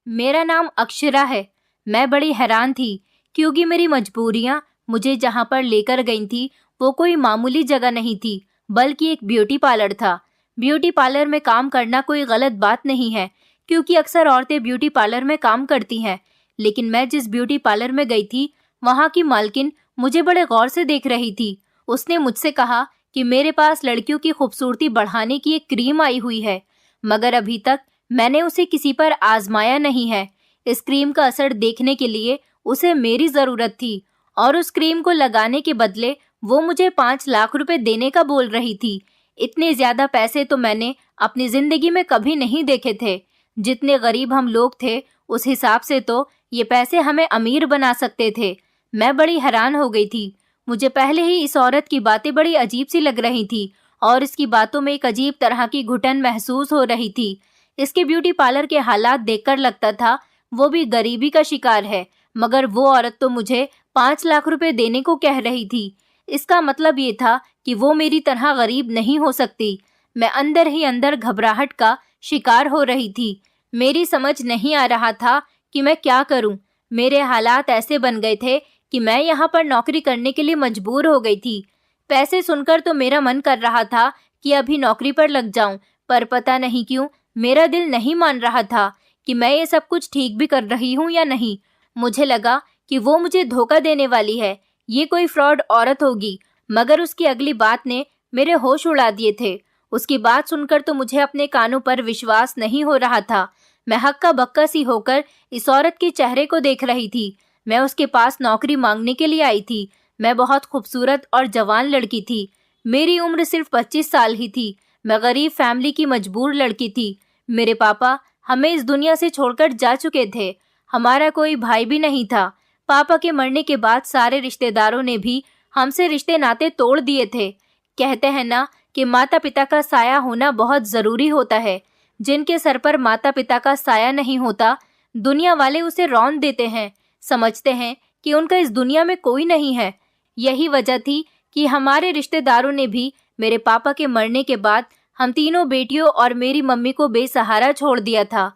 मेरा नाम अक्षरा है। मैं बड़ी हैरान थी क्योंकि मेरी मजबूरियां मुझे जहां पर लेकर गई थी वो कोई मामूली जगह नहीं थी, बल्कि एक ब्यूटी पार्लर था। ब्यूटी पार्लर में काम करना कोई गलत बात नहीं है, क्योंकि अक्सर औरतें ब्यूटी पार्लर में काम करती हैं। लेकिन मैं जिस ब्यूटी पार्लर में गई थी वहां की मालकिन मुझे बड़े गौर से देख रही थी। उसने मुझसे कहा कि मेरे पास लड़कियों की खूबसूरती बढ़ाने की एक क्रीम आई हुई है, मगर अभी तक मैंने उसे किसी पर आजमाया नहीं है। इस क्रीम का असर देखने के लिए उसे मेरी जरूरत थी और उस क्रीम को लगाने के बदले वो मुझे 5 लाख रुपए देने का बोल रही थी। इतने ज्यादा पैसे तो मैंने अपनी जिंदगी में कभी नहीं देखे थे। जितने गरीब हम लोग थे उस हिसाब से तो ये पैसे हमें अमीर बना सकते थे। मैं बड़ी हैरान हो गई थी। मुझे पहले ही इस औरत की बातें बड़ी अजीब सी लग रही थी और इसकी बातों में एक अजीब तरह की घुटन महसूस हो रही थी। इसके ब्यूटी पार्लर के हालात देखकर लगता था वो भी गरीबी का शिकार है, मगर वो औरत तो मुझे 5 लाख रुपए देने को कह रही थी। इसका मतलब ये था कि वो मेरी तरह गरीब नहीं हो सकती। मैं अंदर ही अंदर घबराहट का शिकार हो रही थी। मेरी समझ नहीं आ रहा था कि मैं क्या करूं। मेरे हालात ऐसे बन गए थे कि मैं यहाँ पर नौकरी करने के लिए मजबूर हो गई थी। पैसे सुनकर तो मेरा मन कर रहा था कि अभी नौकरी पर लग जाऊं, पर पता नहीं क्यों मेरा दिल नहीं मान रहा था कि मैं ये सब कुछ ठीक भी कर रही हूँ या नहीं। मुझे लगा कि वो मुझे धोखा देने वाली है, ये कोई फ्रॉड औरत होगी, मगर उसकी अगली बात ने मेरे होश उड़ा दिए थे। उसकी बात सुनकर तो मुझे अपने कानों पर विश्वास नहीं हो रहा था। मैं हक्का बक्का सी होकर इस औरत के चेहरे को देख रही थी। मैं उसके पास नौकरी मांगने के लिए आई थी। मैं बहुत खूबसूरत और जवान लड़की थी। मेरी उम्र सिर्फ 25 साल ही थी। मैं गरीब फैमिली की मजबूर लड़की थी। मेरे पापा हमें इस दुनिया से छोड़कर जा चुके थे। हमारा कोई भाई भी नहीं था। पापा के मरने के बाद सारे रिश्तेदारों ने भी हमसे रिश्ते नाते तोड़ दिए थे। कहते हैं ना कि माता पिता का साया होना बहुत जरूरी होता है। जिनके सर पर माता पिता का साया नहीं होता, दुनिया वाले उसे रौंद देते हैं, समझते हैं कि उनका इस दुनिया में कोई नहीं है। यही वजह थी कि हमारे रिश्तेदारों ने भी मेरे पापा के मरने के बाद हम तीनों बेटियों और मेरी मम्मी को बेसहारा छोड़ दिया था।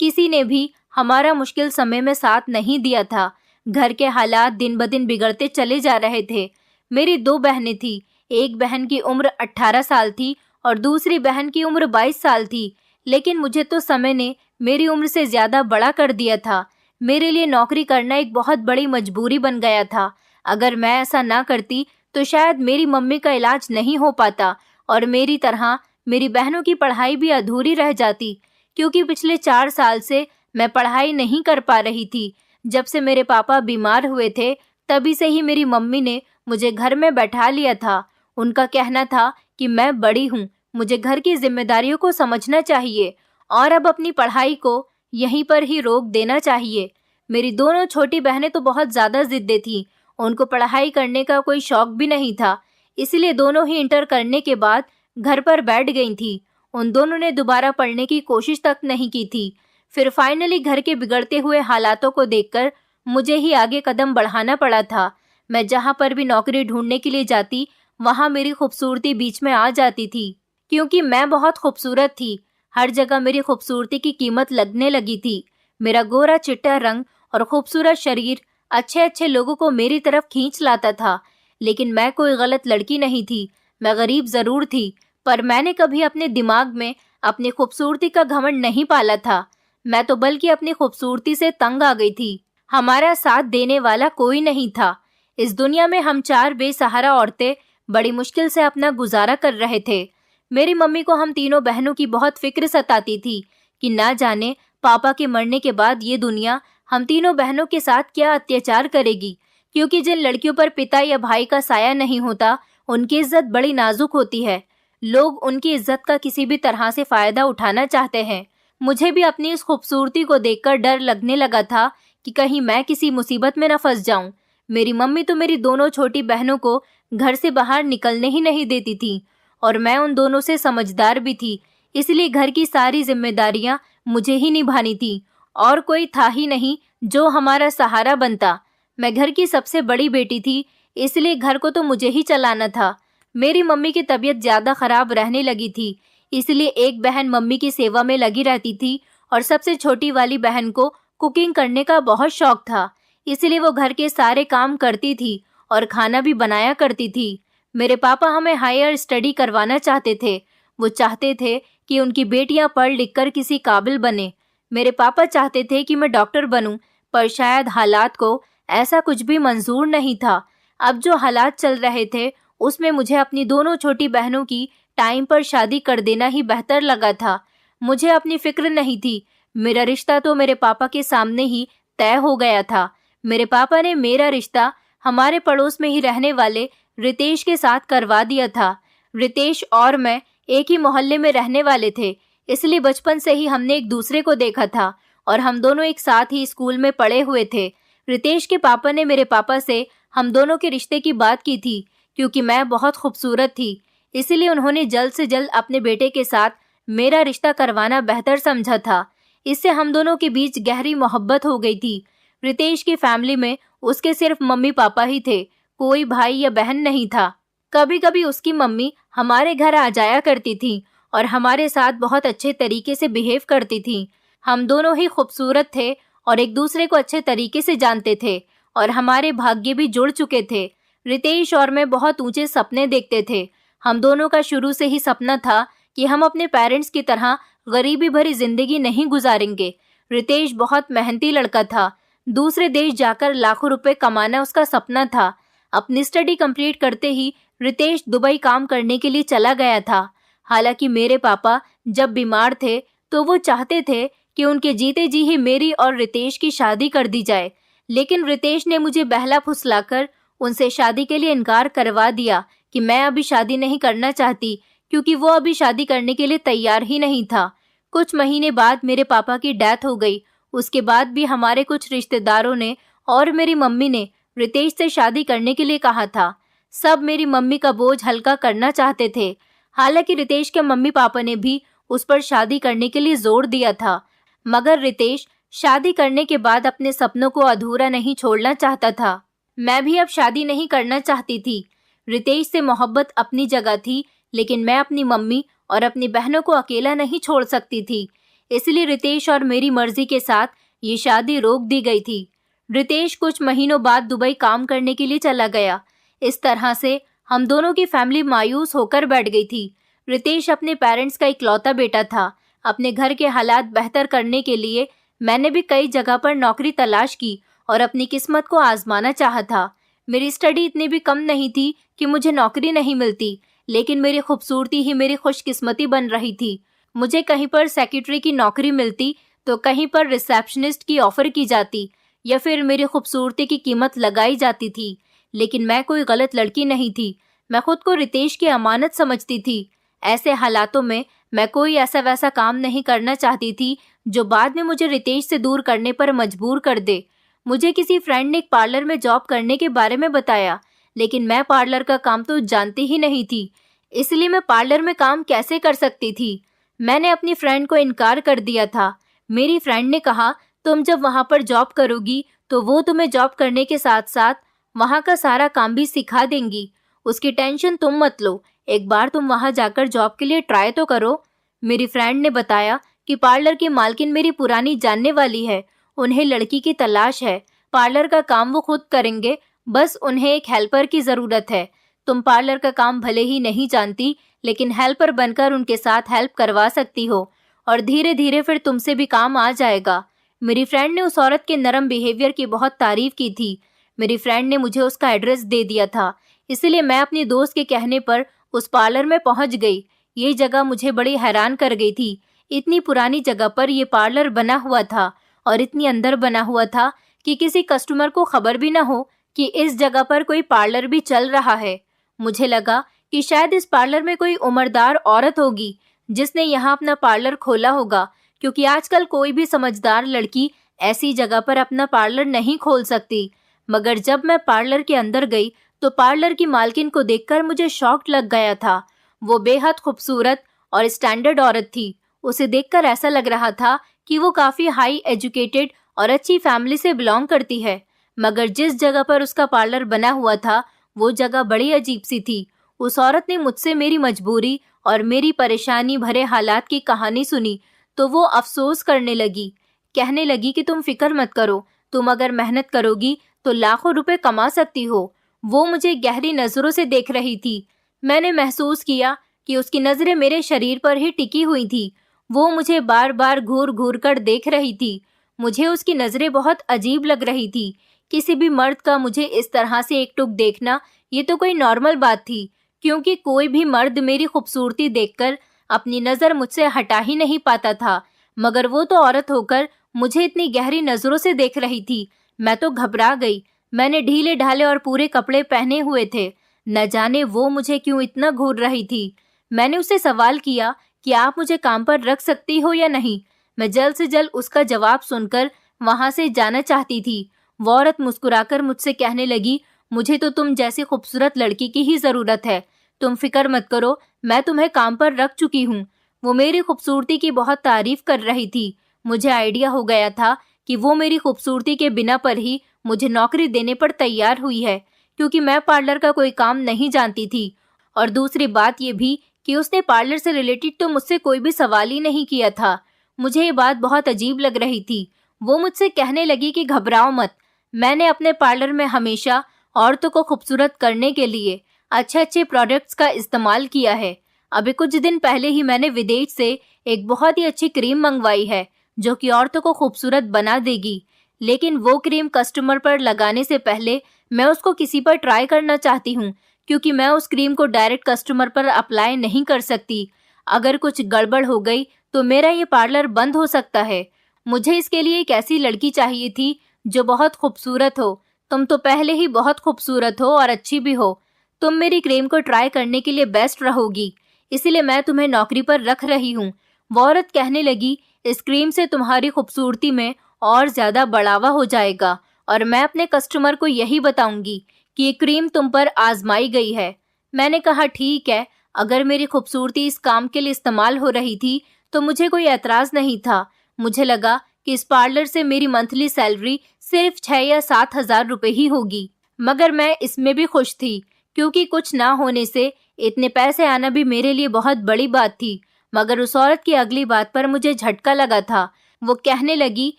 किसी ने भी हमारा मुश्किल समय में साथ नहीं दिया था। घर के हालात दिन ब दिन बिगड़ते चले जा रहे थे। मेरी 2 बहनें थी। एक बहन की उम्र 18 साल थी और दूसरी बहन की उम्र 22 साल थी। लेकिन मुझे तो समय ने मेरी उम्र से ज्यादा बड़ा कर दिया था। मेरे लिए नौकरी करना एक बहुत बड़ी मजबूरी बन गया था। अगर मैं ऐसा ना करती तो शायद मेरी मम्मी का इलाज नहीं हो पाता और मेरी तरह मेरी बहनों की पढ़ाई भी अधूरी रह जाती, क्योंकि पिछले 4 साल से मैं पढ़ाई नहीं कर पा रही थी। जब से मेरे पापा बीमार हुए थे तभी से ही मेरी मम्मी ने मुझे घर में बैठा लिया था। उनका कहना था कि मैं बड़ी हूँ, मुझे घर की जिम्मेदारियों को समझना चाहिए और अब अपनी पढ़ाई को यहीं पर ही रोक देना चाहिए। मेरी दोनों छोटी बहनें तो बहुत ज्यादा जिद्दी थीं। उनको पढ़ाई करने का कोई शौक भी नहीं था, इसलिए दोनों ही इंटर करने के बाद घर पर बैठ गई थी। उन दोनों ने दोबारा पढ़ने की कोशिश तक नहीं की थी। फिर फाइनली घर के बिगड़ते हुए हालातों को देखकर मुझे ही आगे कदम बढ़ाना पड़ा था। मैं जहां पर भी नौकरी ढूंढने के लिए जाती वहां मेरी खूबसूरती बीच में आ जाती थी, क्योंकि मैं बहुत खूबसूरत थी। हर जगह मेरी खूबसूरती की कीमत लगने लगी थी। मेरा गोरा चिट्टा रंग और खूबसूरत शरीर अच्छे अच्छे लोगों को मेरी तरफ खींच लाता था। लेकिन मैं कोई गलत लड़की नहीं थी। मैं गरीब जरूर थी, पर मैंने कभी अपने दिमाग में अपनी खूबसूरती का घमंड नहीं पाला था। मैं तो बल्कि अपनी खूबसूरती से तंग आ गई थी। हमारा साथ देने वाला कोई नहीं था। इस दुनिया में हम 4 बेसहारा औरतें बड़ी मुश्किल से अपना गुजारा कर रहे थे। मेरी मम्मी को हम तीनों बहनों की बहुत फिक्र सताती थी कि ना जाने पापा के मरने के बाद ये दुनिया हम तीनों बहनों के साथ क्या अत्याचार करेगी, क्योंकि जिन लड़कियों पर पिता या भाई का साया नहीं होता उनकी इज्जत बड़ी नाजुक होती है। लोग उनकी इज्जत का किसी भी तरह से फायदा उठाना चाहते हैं। मुझे भी अपनी इस खूबसूरती को देखकर डर लगने लगा था कि कहीं मैं किसी मुसीबत में न फंस जाऊं। मेरी मम्मी तो मेरी दोनों छोटी बहनों को घर से बाहर निकलने ही नहीं देती थी और मैं उन दोनों से समझदार भी थी, इसलिए घर की सारी जिम्मेदारियां मुझे ही निभानी थी और कोई था ही नहीं जो हमारा सहारा बनता। मैं घर की सबसे बड़ी बेटी थी, इसलिए घर को तो मुझे ही चलाना था। मेरी मम्मी की तबीयत ज्यादा खराब रहने लगी थी, इसलिए एक बहन मम्मी की सेवा में लगी रहती थी और सबसे छोटी वाली बहन को कुकिंग करने का बहुत शौक था, इसलिए वो घर के सारे काम करती थी और खाना भी बनाया करती थी। मेरे पापा हमें हायर स्टडी करवाना चाहते थे। वो चाहते थे कि उनकी बेटियां पढ़ लिख कर किसी काबिल बने। मेरे पापा चाहते थे कि मैं डॉक्टर बनूं, पर शायद हालात को ऐसा कुछ भी मंजूर नहीं था। अब जो हालात चल रहे थे उसमें मुझे अपनी दोनों छोटी बहनों की टाइम पर शादी कर देना ही बेहतर लगा था। मुझे अपनी फिक्र नहीं थी। मेरा रिश्ता तो मेरे पापा के सामने ही तय हो गया था। मेरे पापा ने मेरा रिश्ता हमारे पड़ोस में ही रहने वाले रितेश के साथ करवा दिया था। रितेश और मैं एक ही मोहल्ले में रहने वाले थे, इसलिए बचपन से ही हमने एक दूसरे को देखा था और हम दोनों एक साथ ही स्कूल में पढ़े हुए थे। रितेश के पापा ने मेरे पापा से हम दोनों के रिश्ते की बात की थी, क्योंकि मैं बहुत खूबसूरत थी, इसलिए उन्होंने जल्द से जल्द अपने बेटे के साथ मेरा रिश्ता करवाना बेहतर समझा था। इससे हम दोनों के बीच गहरी मोहब्बत हो गई थी। रितेश की फैमिली में उसके सिर्फ मम्मी पापा ही थे, कोई भाई या बहन नहीं था। कभी कभी उसकी मम्मी हमारे घर आ जाया करती थी और हमारे साथ बहुत अच्छे तरीके से बिहेव करती थी। हम दोनों ही खूबसूरत थे और एक दूसरे को अच्छे तरीके से जानते थे और हमारे भाग्य भी जुड़ चुके थे। रितेश और मैं बहुत ऊंचे सपने देखते थे। हम दोनों का शुरू से ही सपना था कि हम अपने पेरेंट्स की तरह गरीबी भरी जिंदगी नहीं गुजारेंगे। रितेश बहुत मेहनती लड़का था। दूसरे देश जाकर लाखों रुपए कमाना उसका सपना था। अपनी स्टडी कंप्लीट करते ही रितेश दुबई काम करने के लिए चला गया था। हालांकि मेरे पापा जब बीमार थे तो वो चाहते थे कि उनके जीते जी ही मेरी और रितेश की शादी कर दी जाए, लेकिन रितेश ने मुझे बहला फुसलाकर उनसे शादी के लिए इनकार करवा दिया कि मैं अभी शादी नहीं करना चाहती, क्योंकि वो अभी शादी करने के लिए तैयार ही नहीं था। कुछ महीने बाद मेरे पापा की डेथ हो गई। उसके बाद भी हमारे कुछ रिश्तेदारों ने और मेरी मम्मी ने रितेश से शादी करने के लिए कहा था। सब मेरी मम्मी का बोझ हल्का करना चाहते थे। हालांकि रितेश के मम्मी पापा ने भी उस पर शादी करने के लिए जोर दिया था, मगर रितेश शादी करने के बाद अपने सपनों को अधूरा नहीं छोड़ना चाहता था। मैं भी अब शादी नहीं करना चाहती थी। रितेश से मोहब्बत अपनी जगह थी, लेकिन मैं अपनी मम्मी और अपनी बहनों को अकेला नहीं छोड़ सकती थी। इसलिए रितेश और मेरी मर्जी के साथ ये शादी रोक दी गई थी। रितेश कुछ महीनों बाद दुबई काम करने के लिए चला गया। इस तरह से हम दोनों की फैमिली मायूस होकर बैठ गई थी। रितेश अपने पेरेंट्स का इकलौता बेटा था। अपने घर के हालात बेहतर करने के लिए मैंने भी कई जगह पर नौकरी तलाश की और अपनी किस्मत को आजमाना चाहा था। मेरी स्टडी इतनी भी कम नहीं थी कि मुझे नौकरी नहीं मिलती, लेकिन मेरी खूबसूरती ही मेरी खुशकिस्मती बन रही थी। मुझे कहीं पर सेक्रेटरी की नौकरी मिलती तो कहीं पर रिसेप्शनिस्ट की ऑफर की जाती, या फिर मेरी खूबसूरती की कीमत लगाई जाती थी। लेकिन मैं कोई गलत लड़की नहीं थी। मैं खुद को रितेश की अमानत समझती थी। ऐसे हालातों में मैं कोई ऐसा वैसा काम नहीं करना चाहती थी जो बाद में मुझे रितेश से दूर करने पर मजबूर कर दे। मुझे किसी फ्रेंड ने एक पार्लर में जॉब करने के बारे में बताया, लेकिन मैं पार्लर का काम तो जानती ही नहीं थी, इसलिए मैं पार्लर में काम कैसे कर सकती थी। मैंने अपनी फ्रेंड को इनकार कर दिया था। मेरी फ्रेंड ने कहा, तुम जब वहाँ पर जॉब करोगी तो वो तुम्हें जॉब करने के साथ साथ वहाँ का सारा काम भी सिखा देंगी। उसकी टेंशन तुम मत लो, एक बार तुम वहाँ जाकर जॉब के लिए ट्राई तो करो। मेरी फ्रेंड ने बताया कि पार्लर की मालकिन मेरी पुरानी जानने वाली है। उन्हें लड़की की तलाश है। पार्लर का काम वो खुद करेंगे, बस उन्हें एक हेल्पर की ज़रूरत है। तुम पार्लर का काम भले ही नहीं जानती, लेकिन हेल्पर बनकर उनके साथ हेल्प करवा सकती हो और धीरे धीरे फिर तुमसे भी काम आ जाएगा। मेरी फ्रेंड ने उस औरत के नरम बिहेवियर की बहुत तारीफ की थी। मेरी फ्रेंड ने मुझे उसका एड्रेस दे दिया था, इसलिए मैं अपनी दोस्त के कहने पर उस पार्लर में पहुंच गई। ये जगह मुझे बड़ी हैरान कर गई थी। इतनी पुरानी जगह पर यह पार्लर बना हुआ था और इतनी अंदर बना हुआ था कि किसी कस्टमर को खबर भी ना हो कि इस जगह पर कोई पार्लर भी चल रहा है। मुझे लगा कि शायद इस पार्लर में कोई उम्रदार औरत होगी जिसने यहाँ अपना पार्लर खोला होगा, क्योंकि आजकल कोई भी समझदार लड़की ऐसी जगह पर अपना पार्लर नहीं खोल सकती। मगर जब मैं पार्लर के अंदर गई तो पार्लर की मालकिन को देखकर मुझे शॉक लग गया था। वो बेहद खूबसूरत और स्टैंडर्ड औरत थी। उसे देखकर ऐसा लग रहा था कि वो काफी हाई एजुकेटेड और अच्छी फैमिली से बिलोंग करती है। मगर जिस जगह पर उसका पार्लर बना हुआ था वो जगह बड़ी अजीब सी थी। उस औरत ने मुझसे मेरी मजबूरी और मेरी परेशानी भरे हालात की कहानी सुनी तो वो अफसोस करने लगी। कहने लगी कि तुम फिक्र मत करो, तुम अगर मेहनत करोगी तो लाखों रुपए कमा सकती हो। वो मुझे गहरी नजरों से देख रही थी। मैंने महसूस किया कि उसकी नजरें मेरे शरीर पर ही टिकी हुई थी। वो मुझे बार बार घूर घूर कर देख रही थी। मुझे उसकी नजरें बहुत अजीब लग रही थी। किसी भी मर्द का मुझे इस तरह से एकटुक देखना ये तो कोई नॉर्मल बात थी, क्योंकि कोई भी मर्द मेरी खूबसूरती देखकर अपनी नजर मुझसे हटा ही नहीं पाता था। मगर वो तो औरत होकर मुझे इतनी गहरी नजरों से देख रही थी। मैं तो घबरा गई। मैंने ढीले ढाले और पूरे कपड़े पहने हुए थे। न जाने वो मुझे क्यों इतना घूर रही थी। मैंने उससे सवाल किया कि आप मुझे काम पर रख सकती हो या नहीं। मैं जल्द से जल्द उसका जवाब सुनकर वहां से जाना चाहती थी। वो औरत मुस्कुराकर मुझसे कहने लगी, मुझे तो तुम जैसी खूबसूरत लड़की की ही जरूरत है। तुम फिक्र मत करो, मैं तुम्हें काम पर रख चुकी हूँ। वो मेरी खूबसूरती की बहुत तारीफ कर रही थी। मुझे आइडिया हो गया था कि वो मेरी खूबसूरती के बिना पर ही मुझे नौकरी देने पर तैयार हुई है, क्योंकि मैं पार्लर का कोई काम नहीं जानती थी। और दूसरी बात ये भी कि उसने पार्लर से रिलेटेड तो मुझसे कोई भी सवाल ही नहीं किया था। मुझे ये बात बहुत अजीब लग रही थी। वो मुझसे कहने लगी कि घबराओ मत, मैंने अपने पार्लर में हमेशा औरतों को खूबसूरत करने के लिए अच्छे अच्छे प्रोडक्ट्स का इस्तेमाल किया है। अभी कुछ दिन पहले ही मैंने विदेश से एक बहुत ही अच्छी क्रीम मंगवाई है जो कि औरतों को खूबसूरत बना देगी। लेकिन वो क्रीम कस्टमर पर लगाने से पहले मैं उसको किसी पर ट्राई करना चाहती हूँ, क्योंकि मैं उस क्रीम को डायरेक्ट कस्टमर पर अप्लाई नहीं कर सकती। अगर कुछ गड़बड़ हो गई तो मेरा ये पार्लर बंद हो सकता है। मुझे इसके लिए एक ऐसी लड़की चाहिए थी जो बहुत खूबसूरत हो। तुम तो पहले ही बहुत खूबसूरत हो और अच्छी भी हो। तुम मेरी क्रीम को ट्राई करने के लिए बेस्ट रहोगी, इसीलिए मैं तुम्हें नौकरी पर रख रही हूँ। वो औरत कहने लगी, इस क्रीम से तुम्हारी खूबसूरती में और ज्यादा बढ़ावा हो जाएगा और मैं अपने कस्टमर को यही बताऊंगी कि ये क्रीम तुम पर आजमाई गई है। मैंने कहा ठीक है, अगर मेरी खूबसूरती इस काम के लिए इस्तेमाल हो रही थी तो मुझे कोई एतराज नहीं था। मुझे लगा कि इस पार्लर से मेरी मंथली सैलरी सिर्फ 6 या 7 हजार रुपए ही होगी, मगर मैं इसमें भी खुश थी, क्योंकि कुछ ना होने से इतने पैसे आना भी मेरे लिए बहुत बड़ी बात थी। मगर उस औरत की अगली बात पर मुझे झटका लगा था। वो कहने लगी,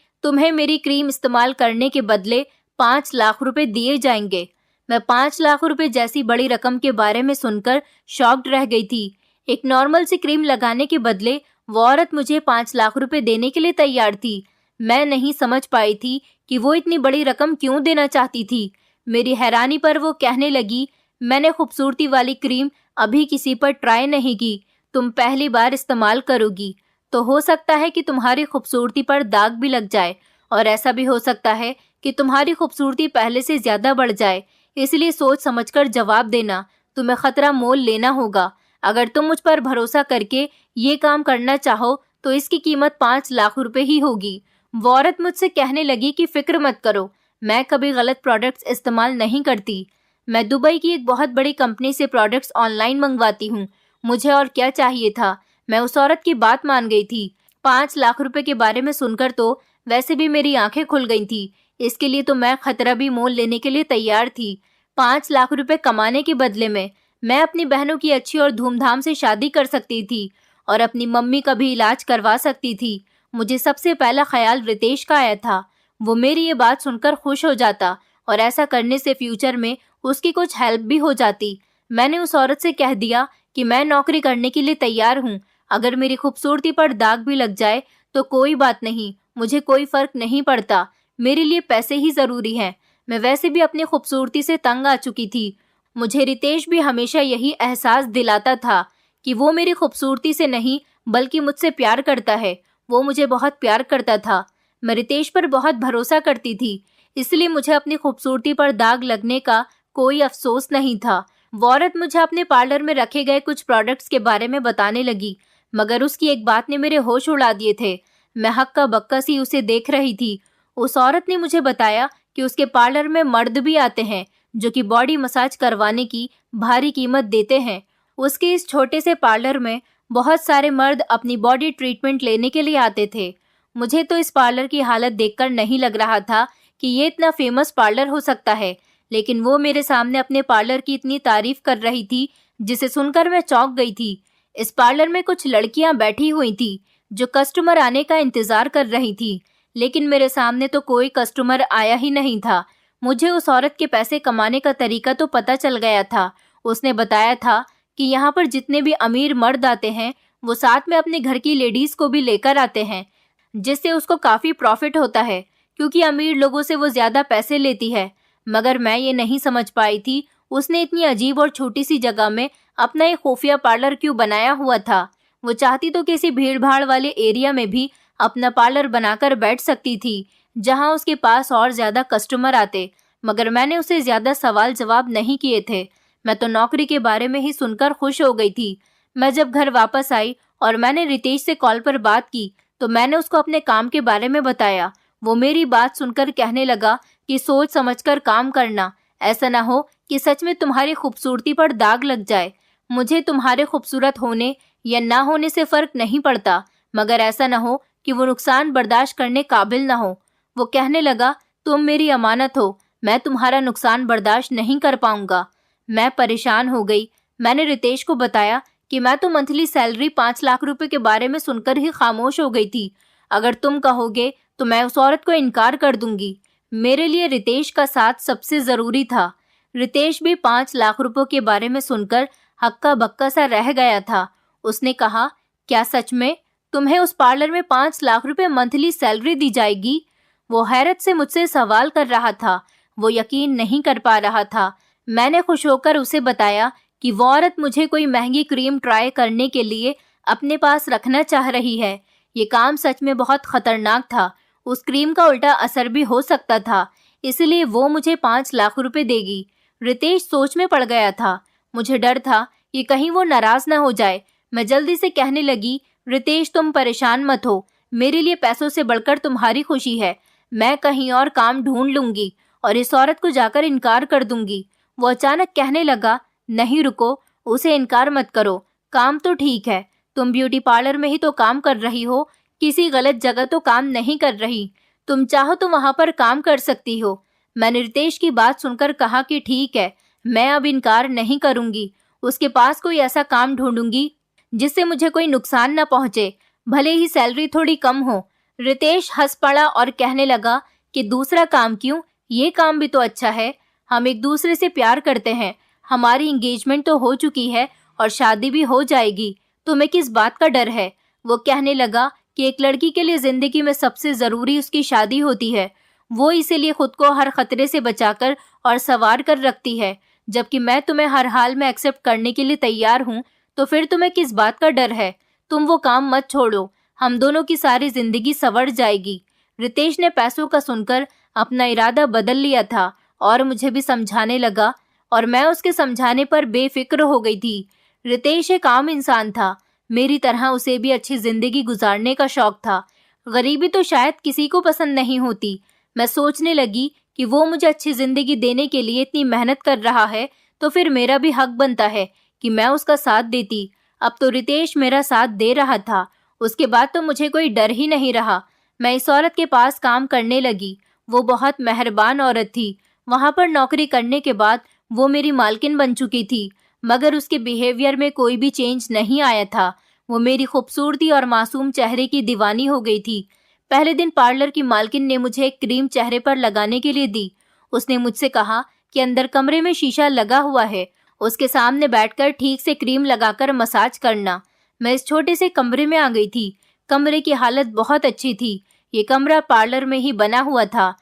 तुम्हें मेरी क्रीम इस्तेमाल करने के बदले 5 लाख रुपए दिए जाएंगे। मैं 5 लाख रुपए जैसी बड़ी रकम के बारे में सुनकर शॉक्ड रह गई थी। एक नॉर्मल सी क्रीम लगाने के बदले वो औरत मुझे 5 लाख रुपए देने के लिए तैयार थी। मैं नहीं समझ पाई थी कि वो इतनी बड़ी रकम क्यों देना चाहती थी। मेरी हैरानी पर वो कहने लगी, मैंने खूबसूरती वाली क्रीम अभी किसी पर ट्राई नहीं की। तुम पहली बार इस्तेमाल करोगी तो हो सकता है कि तुम्हारी खूबसूरती पर दाग भी लग जाए, और ऐसा भी हो सकता है कि तुम्हारी खूबसूरती पहले से ज्यादा बढ़ जाए। इसलिए सोच समझकर जवाब देना, तुम्हें खतरा मोल लेना होगा। अगर तुम मुझ पर भरोसा करके ये काम करना चाहो तो इसकी कीमत 5 लाख रुपए ही होगी। वो औरत मुझसे कहने लगी कि फिक्र मत करो, मैं कभी गलत प्रोडक्ट्स इस्तेमाल नहीं करती। मैं दुबई की एक बहुत बड़ी कंपनी से प्रोडक्ट्स ऑनलाइन मंगवाती हूँ। मुझे और क्या चाहिए था। मैं उस औरत की बात मान गई थी। 5 लाख रुपए के बारे में सुनकर तो वैसे भी मेरी आंखें खुल गई थी। इसके लिए तो मैं खतरा भी मोल लेने के लिए तैयार थी। 5 लाख रुपए कमाने के बदले में मैं अपनी बहनों की अच्छी और धूमधाम से शादी कर सकती थी और अपनी मम्मी का भी इलाज करवा सकती थी। मुझे सबसे पहला ख्याल रितेश का आया था। वो मेरी ये बात सुनकर खुश हो जाता और ऐसा करने से फ्यूचर में उसकी कुछ हेल्प भी हो जाती। मैंने उस औरत से कह दिया कि मैं नौकरी करने के लिए तैयार हूँ। अगर मेरी खूबसूरती पर दाग भी लग जाए तो कोई बात नहीं, मुझे कोई फर्क नहीं पड़ता। मेरे लिए पैसे ही जरूरी हैं। मैं वैसे भी अपनी खूबसूरती से तंग आ चुकी थी। मुझे रितेश भी हमेशा यही एहसास दिलाता था कि वो मेरी खूबसूरती से नहीं बल्कि मुझसे प्यार करता है। वो मुझे बहुत प्यार करता था। मैं रितेश पर बहुत भरोसा करती थी, इसलिए मुझे अपनी खूबसूरती पर दाग लगने का कोई अफसोस नहीं था। वो औरत मुझे अपने पार्लर में रखे गए कुछ प्रोडक्ट्स के बारे में बताने लगी, मगर उसकी एक बात ने मेरे होश उड़ा दिए थे। मैं हक्का बक्का सी उसे देख रही थी। उस औरत ने मुझे बताया कि उसके पार्लर में मर्द भी आते हैं जो कि बॉडी मसाज करवाने की भारी कीमत देते हैं। उसके इस छोटे से पार्लर में बहुत सारे मर्द अपनी बॉडी ट्रीटमेंट लेने के लिए आते थे। मुझे तो इस पार्लर की हालत देखकर नहीं लग रहा था कि ये इतना फेमस पार्लर हो सकता है, लेकिन वो मेरे सामने अपने पार्लर की इतनी तारीफ कर रही थी जिसे सुनकर मैं चौंक गई थी। इस पार्लर में कुछ लड़कियां बैठी हुई थी जो कस्टमर आने का इंतजार कर रही थी, लेकिन मेरे सामने तो कोई कस्टमर आया ही नहीं था। मुझे उस औरत के पैसे कमाने का तरीका तो पता चल गया था। उसने बताया था कि यहाँ पर जितने भी अमीर मर्द आते हैं वो साथ में अपने घर की लेडीज को भी लेकर आते हैं, जिससे उसको काफी प्रॉफिट होता है, क्योंकि अमीर लोगों से वो ज्यादा पैसे लेती है। मगर मैं ये नहीं समझ पाई थी उसने इतनी अजीब और छोटी सी जगह में अपना एक खुफिया पार्लर क्यों बनाया हुआ था। वो चाहती तो किसी भीड़ भाड़ वाले एरिया में भी अपना पार्लर बनाकर बैठ सकती थी, जहां उसके पास और ज्यादा कस्टमर आते। मगर मैंने उसे ज्यादा सवाल जवाब नहीं किए थे। मैं तो नौकरी के बारे में ही सुनकर खुश हो गई थी। मैं जब घर वापस आई और मैंने रितेश से कॉल पर बात की तो मैंने उसको अपने काम के बारे में बताया। वो मेरी बात सुनकर कहने लगा कि सोच समझकर काम करना, ऐसा ना हो कि सच में तुम्हारी खूबसूरती पर दाग लग जाए। मुझे तुम्हारे खूबसूरत होने या ना होने से फर्क नहीं पड़ता, मगर ऐसा ना हो कि वो नुकसान बर्दाश्त करने काबिल ना हो। वो कहने लगा, तुम मेरी अमानत हो, मैं तुम्हारा नुकसान बर्दाश्त नहीं कर पाऊंगा। मैं परेशान हो गई। मैंने रितेश को बताया कि मैं तो मंथली सैलरी 5 लाख रुपए के बारे में सुनकर ही खामोश हो गई थी। अगर तुम कहोगे तो मैं उस औरत को इनकार कर दूंगी। मेरे लिए रितेश का साथ सबसे जरूरी था। रितेश भी 5 लाख रुपयों के बारे में सुनकर हक्का बक्का सा रह गया था। उसने कहा, क्या सच में तुम्हें उस पार्लर में 5 लाख रुपए मंथली सैलरी दी जाएगी? वो हैरत से मुझसे सवाल कर रहा था। वो यकीन नहीं कर पा रहा था। मैंने खुश होकर उसे बताया कि वो औरत मुझे कोई महंगी क्रीम ट्राई करने के लिए अपने पास रखना चाह रही है। ये काम सच में बहुत खतरनाक था। उस क्रीम का उल्टा असर भी हो सकता था, इसलिए वो मुझे 5 लाख रुपए देगी। रितेश सोच में पड़ गया था। मुझे डर था कि कहीं वो नाराज ना हो जाए। मैं जल्दी से कहने लगी, रितेश तुम परेशान मत हो, मेरे लिए पैसों से बढ़कर तुम्हारी खुशी है। मैं कहीं और काम ढूंढ लूंगी और इस औरत को जाकर इनकार कर दूंगी। वो अचानक कहने लगा, नहीं रुको, उसे इनकार मत करो। काम तो ठीक है, तुम ब्यूटी पार्लर में ही तो काम कर रही हो, किसी गलत जगह तो काम नहीं कर रही। तुम चाहो तो वहां पर काम कर सकती हो। मैंने रितेश की बात सुनकर कहा कि ठीक है, मैं अब इनकार नहीं करूंगी। उसके पास कोई ऐसा काम ढूंढूंगी जिससे मुझे कोई नुकसान न पहुंचे, भले ही सैलरी थोड़ी कम हो। रितेश हंस पड़ा और कहने लगा कि दूसरा काम क्यों, ये काम भी तो अच्छा है। हम एक दूसरे से प्यार करते हैं, हमारी एंगेजमेंट तो हो चुकी है और शादी भी हो जाएगी, तुम्हें किस बात का डर है? वो कहने लगा कि एक लड़की के लिए जिंदगी में सबसे जरूरी उसकी शादी होती है। वो इसीलिए खुद को हर खतरे से बचाकर और संवार कर रखती है, जबकि मैं तुम्हें हर हाल में एक्सेप्ट करने के लिए तैयार हूँ। तो फिर तुम्हें किस बात का डर है? तुम वो काम मत छोड़ो, हम दोनों की सारी जिंदगी संवर जाएगी। रितेश ने पैसों का सुनकर अपना इरादा बदल लिया था और मुझे भी समझाने लगा, और मैं उसके समझाने पर बेफिक्र हो गई थी। रितेश एक आम इंसान था, मेरी तरह उसे भी अच्छी जिंदगी गुजारने का शौक था। गरीबी तो शायद किसी को पसंद नहीं होती। मैं सोचने लगी कि वो मुझे अच्छी जिंदगी देने के लिए इतनी मेहनत कर रहा है, तो फिर मेरा भी हक बनता है कि मैं उसका साथ देती। अब तो रितेश मेरा साथ दे रहा था, उसके बाद तो मुझे कोई डर ही नहीं रहा। मैं इस औरत के पास काम करने लगी। वो बहुत मेहरबान औरत थी। वहां पर नौकरी करने के बाद वो मेरी मालकिन बन चुकी थी, मगर उसके बिहेवियर में कोई भी चेंज नहीं आया था। वो मेरी खूबसूरती और मासूम चेहरे की दीवानी हो गई थी। पहले दिन पार्लर की मालकिन ने मुझे एक क्रीम चेहरे पर लगाने के लिए दी। उसने मुझसे कहा कि अंदर कमरे में शीशा लगा हुआ है, उसके सामने बैठकर ठीक से क्रीम लगाकर मसाज करना। मैं इस छोटे से कमरे में आ गई थी। कमरे की हालत बहुत अच्छी थी। ये कमरा पार्लर में ही बना हुआ था,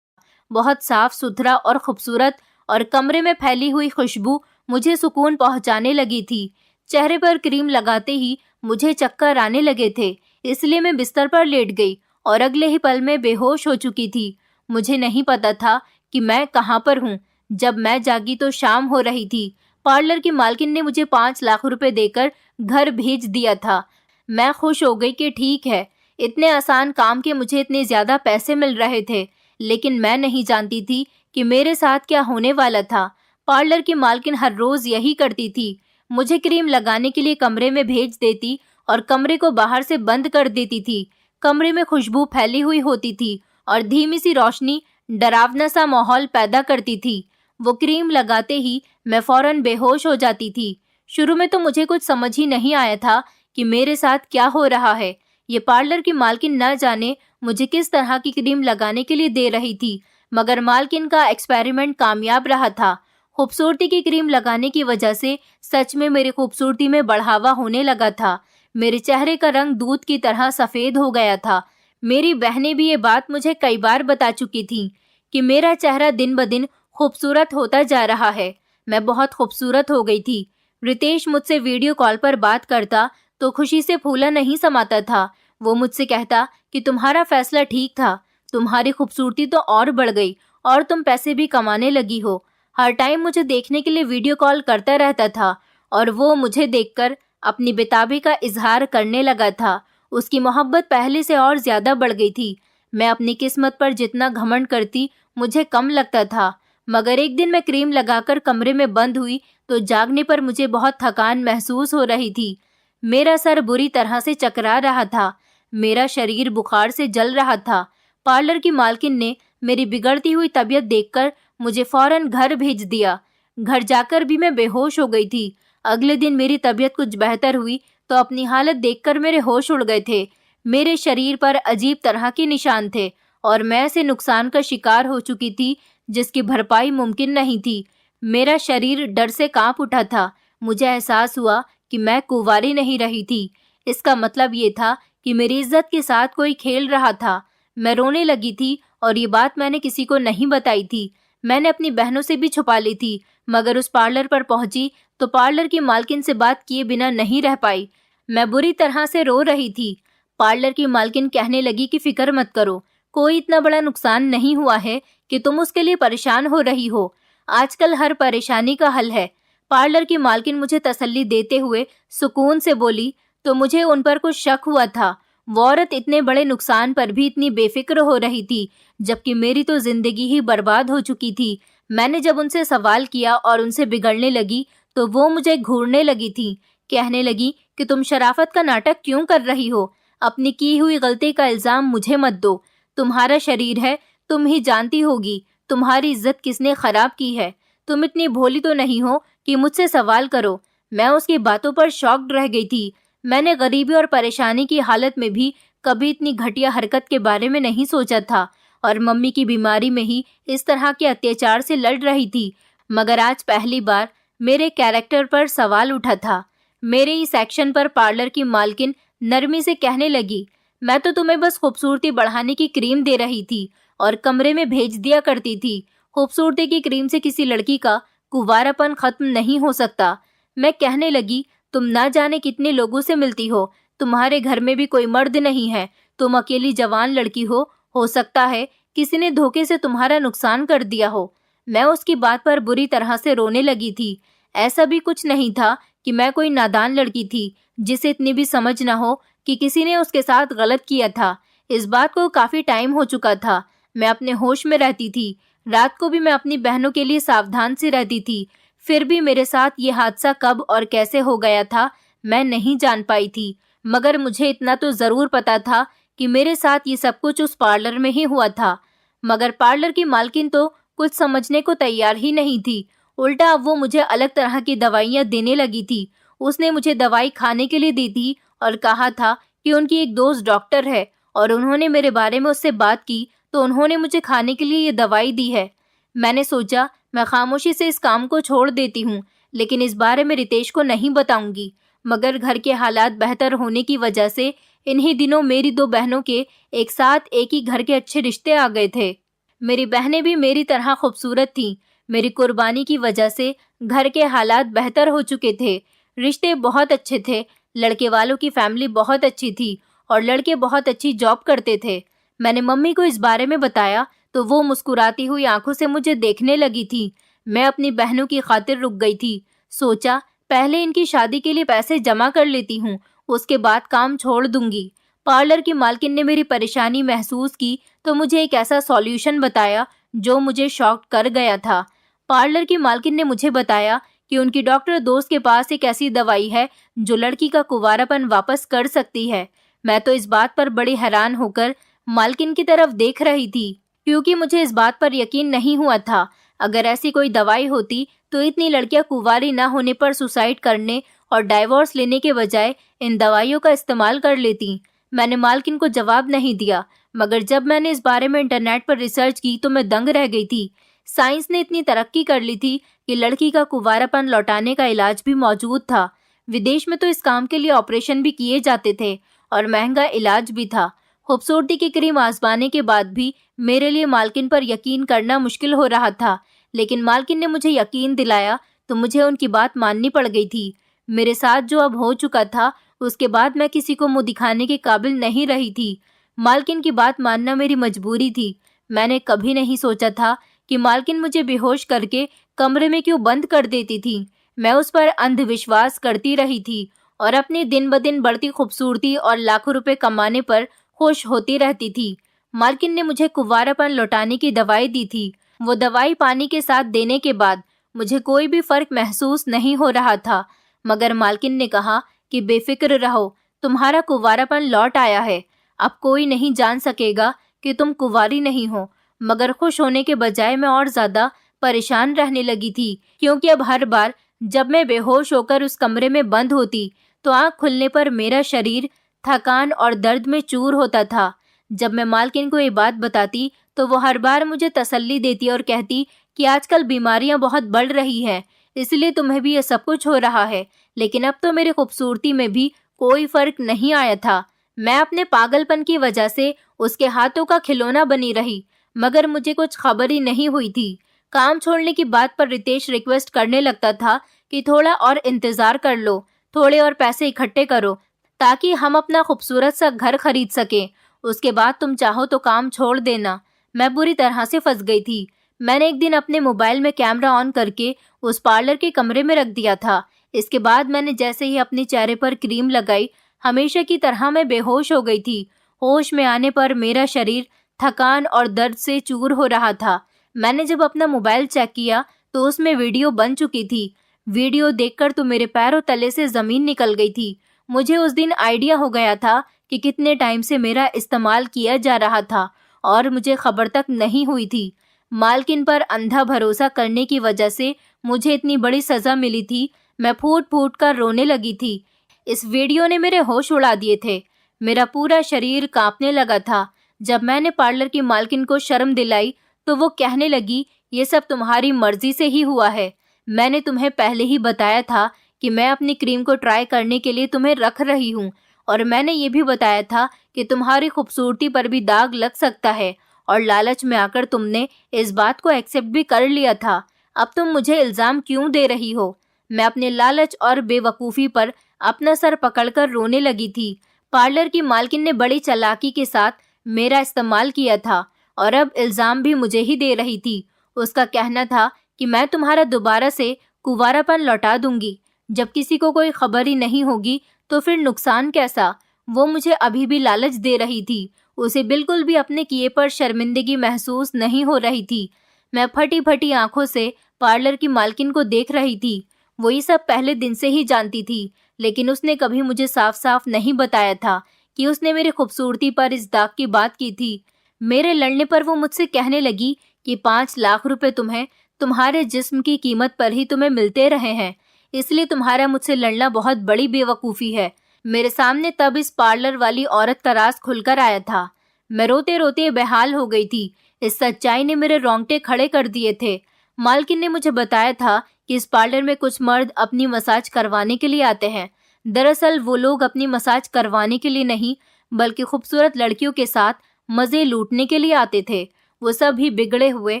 बहुत साफ सुथरा और खूबसूरत, और कमरे में फैली हुई खुशबू मुझे सुकून पहुंचाने लगी थी। चेहरे पर क्रीम लगाते ही मुझे चक्कर आने लगे थे, इसलिए मैं बिस्तर पर लेट गई और अगले ही पल में बेहोश हो चुकी थी। मुझे नहीं पता था कि मैं कहाँ पर हूँ। जब मैं जागी तो शाम हो रही थी। पार्लर की मालकिन ने मुझे 5 लाख रुपए देकर घर भेज दिया था। मैं खुश हो गई कि ठीक है, इतने आसान काम के मुझे इतने ज्यादा पैसे मिल रहे थे, लेकिन मैं नहीं जानती थी कि मेरे साथ क्या होने वाला था। पार्लर की मालकिन हर रोज यही करती थी, मुझे क्रीम लगाने के लिए कमरे में भेज देती और कमरे को बाहर से बंद कर देती थी। कमरे में खुशबू फैली हुई होती थी और धीमी सी रोशनी डरावना सा माहौल पैदा करती थी। वो क्रीम लगाते ही मैं फौरन बेहोश हो जाती थी। शुरू में तो मुझे कुछ समझ ही नहीं आया था कि मेरे साथ क्या हो रहा है। ये पार्लर की मालकिन न जाने मुझे किस तरह की क्रीम लगाने के लिए दे रही थी, मगर मालकिन का एक्सपेरिमेंट कामयाब रहा था। खूबसूरती की क्रीम लगाने की वजह से सच में मेरी खूबसूरती में बढ़ावा होने लगा था। मेरे चेहरे का रंग दूध की तरह सफ़ेद हो गया था। मेरी बहनें भी ये बात मुझे कई बार बता चुकी थीं कि मेरा चेहरा दिन ब दिन खूबसूरत होता जा रहा है। मैं बहुत खूबसूरत हो गई थी। रितेश मुझसे वीडियो कॉल पर बात करता तो खुशी से फूला नहीं समाता था। वो मुझसे कहता कि तुम्हारा फैसला ठीक था, तुम्हारी खूबसूरती तो और बढ़ गई और तुम पैसे भी कमाने लगी हो। हर टाइम मुझे देखने के लिए वीडियो कॉल करता रहता था और वो मुझे देखकर अपनी बेताबी का इजहार करने लगा था। उसकी मोहब्बत पहले से और ज्यादा बढ़ गई थी। मैं अपनी किस्मत पर जितना घमंड करती मुझे कम लगता था, मगर एक दिन मैं क्रीम लगाकर कमरे में बंद हुई तो जागने पर मुझे बहुत थकान महसूस हो रही थी। मेरा सर बुरी तरह से चकरा रहा था, मेरा शरीर बुखार से जल रहा था। पार्लर की मालकिन ने मेरी बिगड़ती हुई तबीयत देखकर मुझे फौरन घर भेज दिया। घर जाकर भी मैं बेहोश हो गई थी। अगले दिन मेरी तबीयत कुछ बेहतर हुई तो अपनी हालत देखकर मेरे होश उड़ गए थे। मेरे शरीर पर अजीब तरह के निशान थे और मैं ऐसे नुकसान का शिकार हो चुकी थी जिसकी भरपाई मुमकिन नहीं थी। मेरा शरीर डर से कांप उठा था। मुझे एहसास हुआ कि मैं कुंवारी नहीं रही थी। इसका मतलब ये था कि मेरी इज्जत के साथ कोई खेल रहा था। मैं रोने लगी थी और ये बात मैंने किसी को नहीं बताई थी। मैंने अपनी बहनों से भी छुपा ली थी, मगर उस पार्लर पर पहुंची तो पार्लर की मालकिन से बात किए बिना नहीं रह पाई। मैं बुरी तरह से रो रही थी। पार्लर की मालकिन कहने लगी कि फिक्र मत करो, कोई इतना बड़ा नुकसान नहीं हुआ है कि तुम उसके लिए परेशान हो रही हो। आजकल हर परेशानी का हल है। पार्लर की मालकिन मुझे तसल्ली देते हुए सुकून से बोली तो मुझे उन पर कुछ शक हुआ था। वो औरत इतने बड़े नुकसान पर भी इतनी बेफिक्र हो रही थी, जबकि मेरी तो जिंदगी ही बर्बाद हो चुकी थी। मैंने जब उनसे सवाल किया और उनसे बिगड़ने लगी तो वो मुझे घूरने लगी थी। कहने लगी कि तुम शराफत का नाटक क्यों कर रही हो, अपनी की हुई गलती का इल्जाम मुझे मत दो। तुम्हारा शरीर है, तुम ही जानती होगी तुम्हारी इज्जत किसने खराब की है। तुम इतनी भोली तो नहीं हो कि मुझसे सवाल करो। मैं उसकी बातों पर शॉक्ड रह गई थी। मैंने गरीबी और परेशानी की हालत में भी कभी इतनी घटिया हरकत के बारे में नहीं सोचा था और मम्मी की बीमारी में ही इस तरह के अत्याचार से लड़ रही थी। मगर आज पहली बार मेरे कैरेक्टर पर सवाल उठा था। मेरे इस एक्शन पर पार्लर की मालकिन नरमी से कहने लगी, मैं तो तुम्हें बस खूबसूरती बढ़ाने की क्रीम दे रही थी और कमरे में भेज दिया करती थी। खूबसूरती की क्रीम से किसी लड़की का कुंवारापन खत्म नहीं हो सकता। मैं कहने लगी, तुम ना जाने कितने लोगों से मिलती हो, तुम्हारे घर में भी कोई मर्द नहीं है, तुम अकेली जवान लड़की हो सकता है किसी ने धोखे से तुम्हारा नुकसान कर दिया हो। मैं उसकी बात पर बुरी तरह से रोने लगी थी। ऐसा भी कुछ नहीं था कि मैं कोई नादान लड़की थी जिसे इतनी भी समझ न हो कि किसी ने उसके साथ गलत किया था। इस बात को काफी टाइम हो चुका था। मैं अपने होश में रहती थी। रात को भी मैं अपनी बहनों के लिए सावधान से रहती थी। फिर भी मेरे साथ ये हादसा कब और कैसे हो गया था मैं नहीं जान पाई थी, मगर मुझे इतना तो जरूर पता था कि मेरे साथ ये सब कुछ उस पार्लर में ही हुआ था। मगर पार्लर की मालकिन तो कुछ समझने को तैयार ही नहीं थी। उल्टा अब वो मुझे अलग तरह की दवाइयाँ देने लगी थी। उसने मुझे दवाई खाने के लिए दी थी और कहा था कि उनकी एक दोस्त डॉक्टर है और उन्होंने मेरे बारे में उससे बात की तो उन्होंने मुझे खाने के लिए ये दवाई दी है। मैंने सोचा मैं खामोशी से इस काम को छोड़ देती हूँ, लेकिन इस बारे में रितेश को नहीं बताऊंगी। मगर घर के हालात बेहतर होने की वजह से इन्हीं दिनों मेरी दो बहनों के एक साथ एक ही घर के अच्छे रिश्ते आ गए थे। मेरी बहनें भी मेरी तरह खूबसूरत थीं। मेरी कुर्बानी की वजह से घर के हालात बेहतर हो चुके थे। रिश्ते बहुत अच्छे थे। लड़के वालों की फैमिली बहुत अच्छी थी और लड़के बहुत अच्छी जॉब करते थे। मैंने मम्मी को इस बारे में बताया तो वो मुस्कुराती हुई आंखों से मुझे देखने लगी थी। मैं अपनी बहनों की खातिर रुक गई थी। सोचा पहले इनकी शादी के लिए पैसे जमा कर लेती हूँ, उसके बाद काम छोड़ दूंगी। पार्लर की मालकिन ने मेरी परेशानी महसूस की तो मुझे एक ऐसा सॉल्यूशन बताया जो मुझे शॉक कर गया था। पार्लर की मालकिन ने मुझे बताया कि उनकी डॉक्टर दोस्त के पास एक ऐसी दवाई है जो लड़की का कुंवारापन वापस कर सकती है। मैं तो इस बात पर बड़ी हैरान होकर मालकिन की तरफ देख रही थी, क्योंकि मुझे इस बात पर यकीन नहीं हुआ था। अगर ऐसी कोई दवाई होती तो इतनी लड़कियां कुंवारी न होने पर सुसाइड करने और डाइवोर्स लेने के बजाय इन दवाइयों का इस्तेमाल कर लेती। मैंने मालकिन को जवाब नहीं दिया, मगर जब मैंने इस बारे में इंटरनेट पर रिसर्च की तो मैं दंग रह गई थी। साइंस ने इतनी तरक्की कर ली थी कि लड़की का कुंवारापन लौटाने का इलाज भी मौजूद था। विदेश में तो इस काम के लिए ऑपरेशन भी किए जाते थे और महंगा इलाज भी था। खूबसूरती की क्रीम आजमाने के बाद भी मेरे लिए मालकिन पर यकीन करना मुश्किल हो रहा था, लेकिन मालकिन ने मुझे यकीन दिलाया तो मुझे उनकी बात माननी पड़ गई थी। मेरे साथ जो अब हो चुका था, उसके बाद मैं किसी को मुंह दिखाने के काबिल नहीं रही थी। मालकिन की बात मानना मेरी मजबूरी थी। मैंने कभी नहीं सोचा था कि मालकिन मुझे बेहोश करके कमरे में क्यों बंद कर देती थी। मैं उस पर अंधविश्वास करती रही थी और अपनी दिन ब दिन बढ़ती खूबसूरती और लाखों रुपए कमाने पर खुश होती रहती थी। मालकिन ने मुझे कुंवारापन लौटाने की दवाई दी थी। वो दवाई पानी के साथ देने के बाद मुझे कोई भी फर्क महसूस नहीं हो रहा था, मगर मालकिन ने कहा कि बेफिक्र रहो, तुम्हारा कुंवारापन लौट आया है। अब कोई नहीं जान सकेगा कि तुम कुंवारी नहीं हो। मगर खुश होने के बजाय मैं और ज्यादा परेशान रहने लगी थी, क्योंकि अब हर बार जब मैं बेहोश होकर उस कमरे में बंद होती तो आंख खुलने पर मेरा शरीर थकान और दर्द में चूर होता था। जब मैं मालकिन को ये बात बताती तो वो हर बार मुझे तसल्ली देती और कहती कि आजकल बीमारियां बहुत बढ़ रही हैं, इसलिए तुम्हें भी ये सब कुछ हो रहा है। लेकिन अब तो मेरी खूबसूरती में भी कोई फर्क नहीं आया था। मैं अपने पागलपन की वजह से उसके हाथों का खिलौना बनी रही, मगर मुझे कुछ खबर ही नहीं हुई थी। काम छोड़ने की बात पर रितेश रिक्वेस्ट करने लगता था कि थोड़ा और इंतजार कर लो, थोड़े और पैसे इकट्ठे करो ताकि हम अपना खूबसूरत सा घर खरीद सकें। उसके बाद तुम चाहो तो काम छोड़ देना। मैं बुरी तरह से फंस गई थी। मैंने एक दिन अपने मोबाइल में कैमरा ऑन करके उस पार्लर के कमरे में रख दिया था। इसके बाद मैंने जैसे ही अपने चेहरे पर क्रीम लगाई, हमेशा की तरह मैं बेहोश हो गई थी। होश में आने पर मेरा शरीर थकान और दर्द से चूर हो रहा था। मैंने जब अपना मोबाइल चेक किया तो उसमें वीडियो बन चुकी थी। वीडियो देखकर तो मेरे पैरों तले से जमीन निकल गई थी। मुझे उस दिन आइडिया हो गया था कि कितने टाइम से मेरा इस्तेमाल किया जा रहा था और मुझे खबर तक नहीं हुई थी। मालकिन पर अंधा भरोसा करने की वजह से मुझे इतनी बड़ी सजा मिली थी। मैं फूट फूट कर रोने लगी थी। इस वीडियो ने मेरे होश उड़ा दिए थे। मेरा पूरा शरीर कांपने लगा था। जब मैंने पार्लर की मालकिन को शर्म दिलाई तो वो कहने लगी, ये सब तुम्हारी मर्जी से ही हुआ है। मैंने तुम्हें पहले ही बताया था कि मैं अपनी क्रीम को ट्राई करने के लिए तुम्हें रख रही हूँ, और मैंने ये भी बताया था कि तुम्हारी खूबसूरती पर भी दाग लग सकता है, और लालच में आकर तुमने इस बात को एक्सेप्ट भी कर लिया था। अब तुम मुझे इल्जाम क्यों दे रही हो? मैं अपने लालच और बेवकूफ़ी पर अपना सर पकड़कर रोने लगी थी। पार्लर की मालकिन ने बड़ी चालाकी के साथ मेरा इस्तेमाल किया था और अब इल्जाम भी मुझे ही दे रही थी। उसका कहना था कि मैं तुम्हारा दोबारा से कुंवारापन लौटा दूंगी। जब किसी को कोई खबर ही नहीं होगी तो फिर नुकसान कैसा? वो मुझे अभी भी लालच दे रही थी। उसे बिल्कुल भी अपने किए पर शर्मिंदगी महसूस नहीं हो रही थी। मैं फटी फटी आंखों से पार्लर की मालकिन को देख रही थी। वो ये सब पहले दिन से ही जानती थी, लेकिन उसने कभी मुझे साफ साफ नहीं बताया था कि उसने मेरी खूबसूरती पर इस दाग की बात की थी। मेरे लड़ने पर वो मुझसे कहने लगी कि 5 लाख रुपए तुम्हें तुम्हारे जिस्म की कीमत पर ही तुम्हें मिलते रहे हैं, इसलिए तुम्हारा मुझसे लड़ना बहुत बड़ी बेवकूफ़ी है। मेरे सामने तब इस पार्लर वाली औरत का राज खुलकर आया था। मैं रोते रोते बेहाल हो गई थी। इस सच्चाई ने मेरे रोंगटे खड़े कर दिए थे। मालकिन ने मुझे बताया था कि इस पार्लर में कुछ मर्द अपनी मसाज करवाने के लिए आते हैं। दरअसल वो लोग अपनी मसाज करवाने के लिए नहीं, बल्कि खूबसूरत लड़कियों के साथ मज़े लूटने के लिए आते थे। वो सब भी बिगड़े हुए